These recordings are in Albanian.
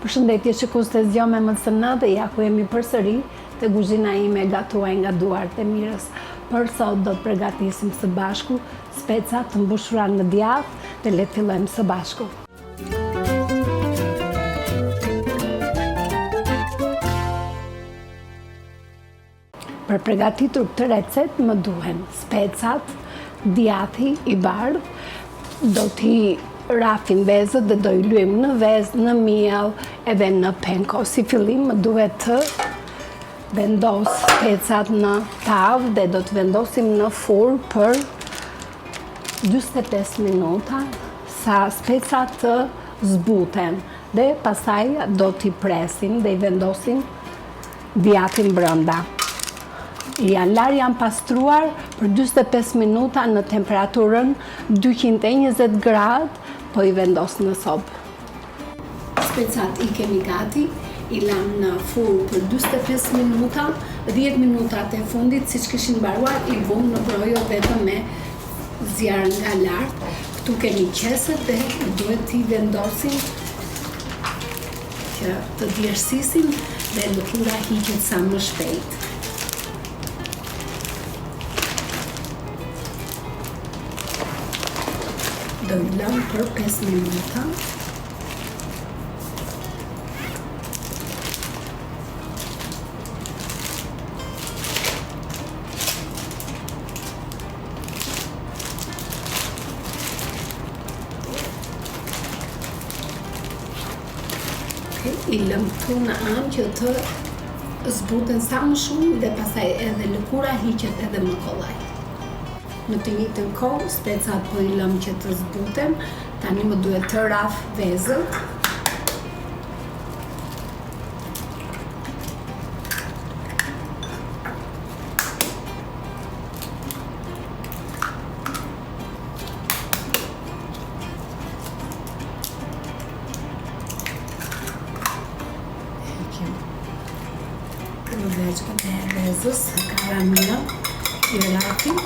Përshëndetje shikues të Zgjon me MCN dhe ja ku jemi përsëri te kuzhina ime gatuar nga duart e Mirës. Për sot do të përgatisim së bashku speca të mbushura në djathë dhe le të fillojmë së bashku. Për përgatitur këtë recetë më duhen specat, djathi i bardh, do t'i rafim vezët dhe do i lyjmë në vezë, në miell edhe në penko. Si fillim më duhet të vendos specat në tavë dhe do të vendosim në furrë për 45 minuta sa specat të zbuten dhe pastaj do t'i presim dhe i vendosim djathin brenda. Janë pastruar për 45 minuta në temperaturën 220 gradë, po i vendos në sobë. Specat i kemi gati, i lam në furrë për 45 minuta, 10 minutat e fundit, siç kishin mbaruar, i vum në brojo vetëm me zjarr nga lart. Këtu kemi qeset dhe duhet t'i vendosim që të djersisin dhe lëkura hiqet sa më shpejt. Do i lëm për 5 minuta. I lëm këtu në anë që të zbuten sa më shumë dhe pastaj edhe lëkura hiqet edhe më kollaj. Në të njëjtën kohë, specat po i lëm që të zbuten, tani më duhet të raf vezët. Veçkët e vezës, karamel, i rafim.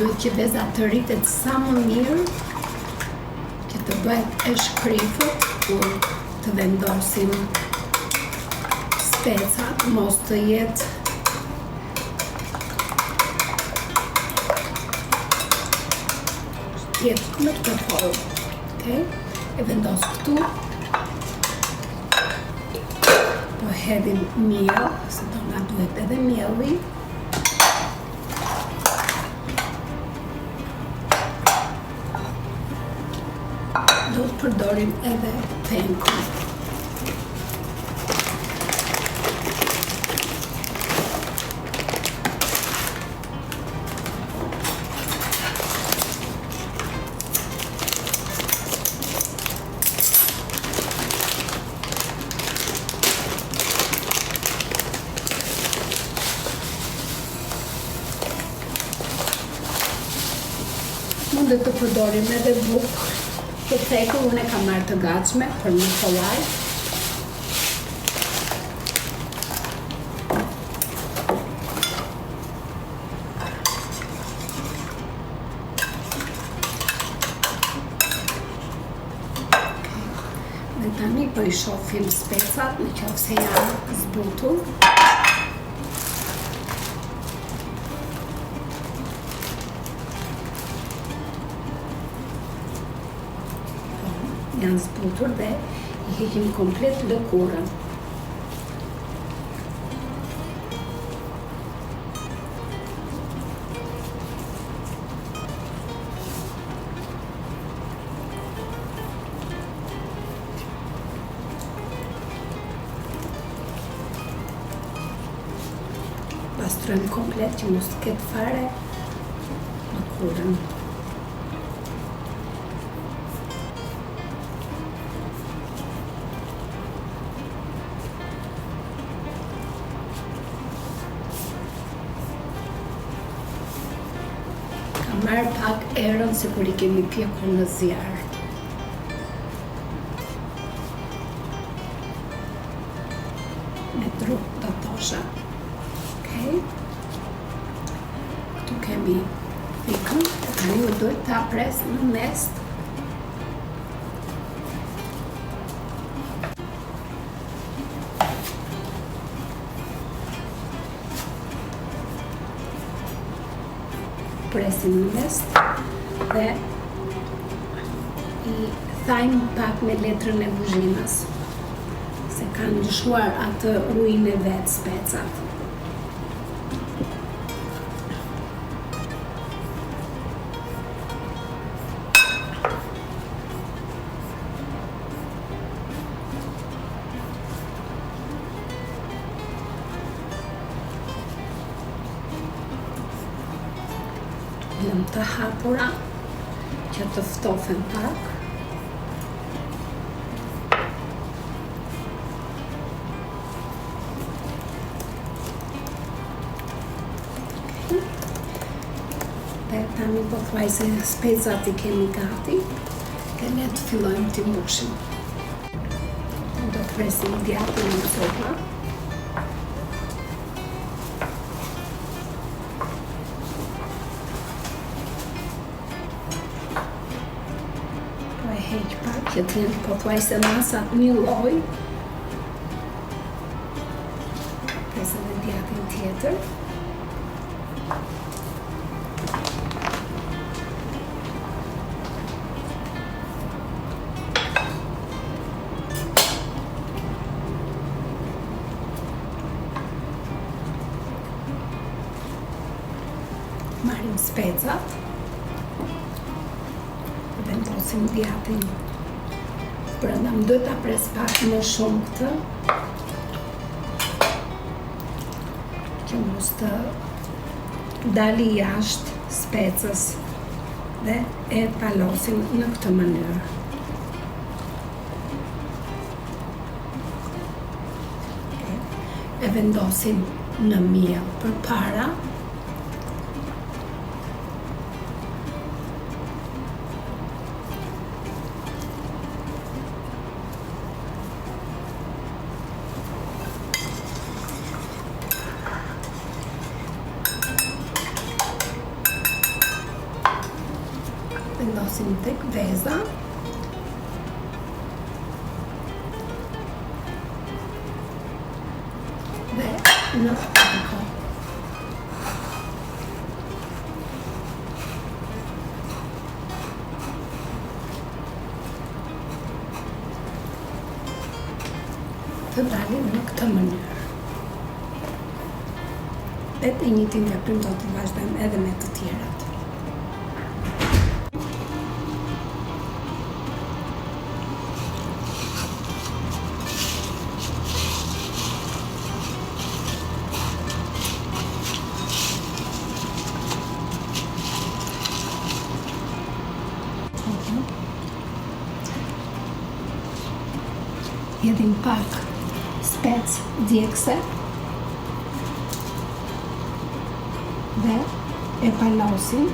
Duhet që veza të rritet sa më mirë, që të bëhet e shkrifët kur të vendosim specat, mos të jetë në këtë formë. Okay? E vendos këtu, po hedhim miell, se do na duhet edhe mielli. Do të përdorim edhe penko. Mundet të përdorim edhe bukë. Të thekur unë e kam marrë të gatshme për një kollaj. Dhe tani po i shohim specat në qoftë se janë zbutur. Janë zbutur dhe i heqim komplet lëkurën. Pastrojmë komplet që mos të ketë fare lëkurën. marrë pak erën se kur I kemi pjekur në zjarr. Me tru do thosha. Okej. Këtu kemi fikën, tani u duhet ta pres në mes. Presim në mes dhe I thajmë pak me letrën e kuzhinës se kanë lëshuar atë ujin e vet specat. Lëm të hapura që të ftofen pak. Dhe tani pothuajse specat I kemi gati, e le të fillojmë t'i mbushim. Do të presim djathtin në sopa. Heq pak që të jenë pothuajse masat një lloj. Presëm edhe djathtin tjetër. Marrim specat. Vendosim djathtin brenda, më duhet ta pres pak më shumë këtë që mos të dali jashtë specës dhe e palosim në këtë mënyrë. E vendosim në miell përpara. Vendosim tek veza. Dhe në pako. Të dalim në këtë mënyrë. Dhe të njëjtin veprim do të vazhdojmë edhe me të tjerat. Jedhim pak spec djegëse dhe e palosim.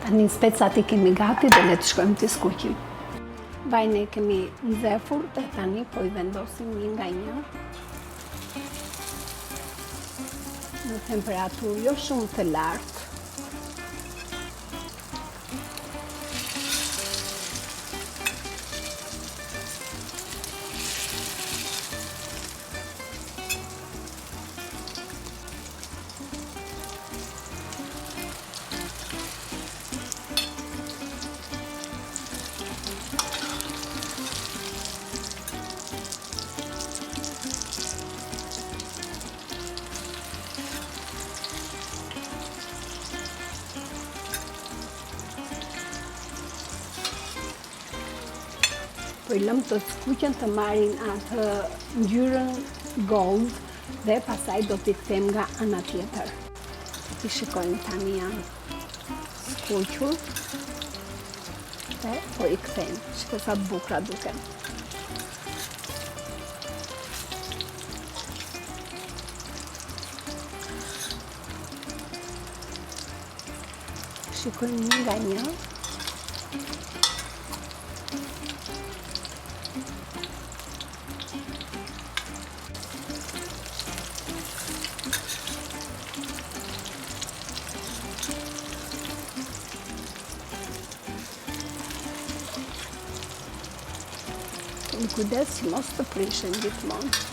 Tani specat I kemi gati dhe le të shkojmë t'i skuqim. Vajin e kemi nxehur dhe tani po I vendosim një nga një në temperaturë jo shumë të lartë. po I lëm të skuqen të marrin atë ngjyrën gold dhe pastaj do t'i kthejmë nga ana tjetër. Ti shikojnë tani janë skuqur dhe po I kthejmë. Shikoj sa të bukura duken. Shikojmë një nga një. Keni kujdes që mos të prishin gjithmonë.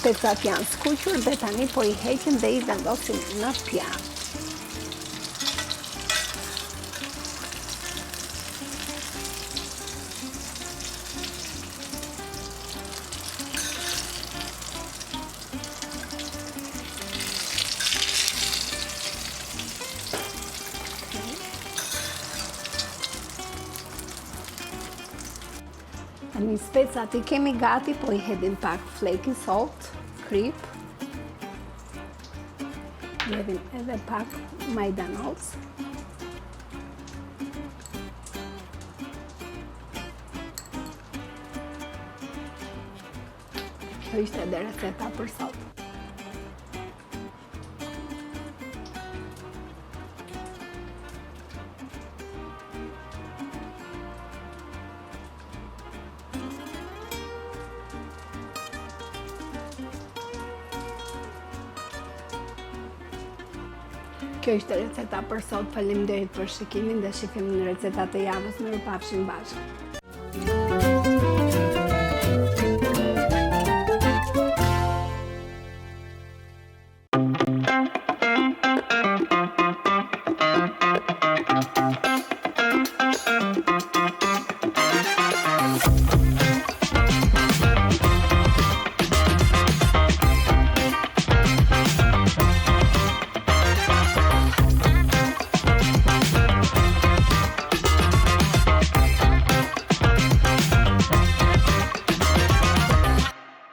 Specat janë skuqur dhe tani po I heqim dhe I vendosim në piatë. Tani specat I kemi gati, po I hedhim pak flaky salt, krip. I hedhim edhe pak majdanoc. Kjo ishte edhe receta për sot. Kjo ishte receta për sot. Faleminderit për shikimin dhe shihemi në recetat e javës. Mirupafshim bashkë.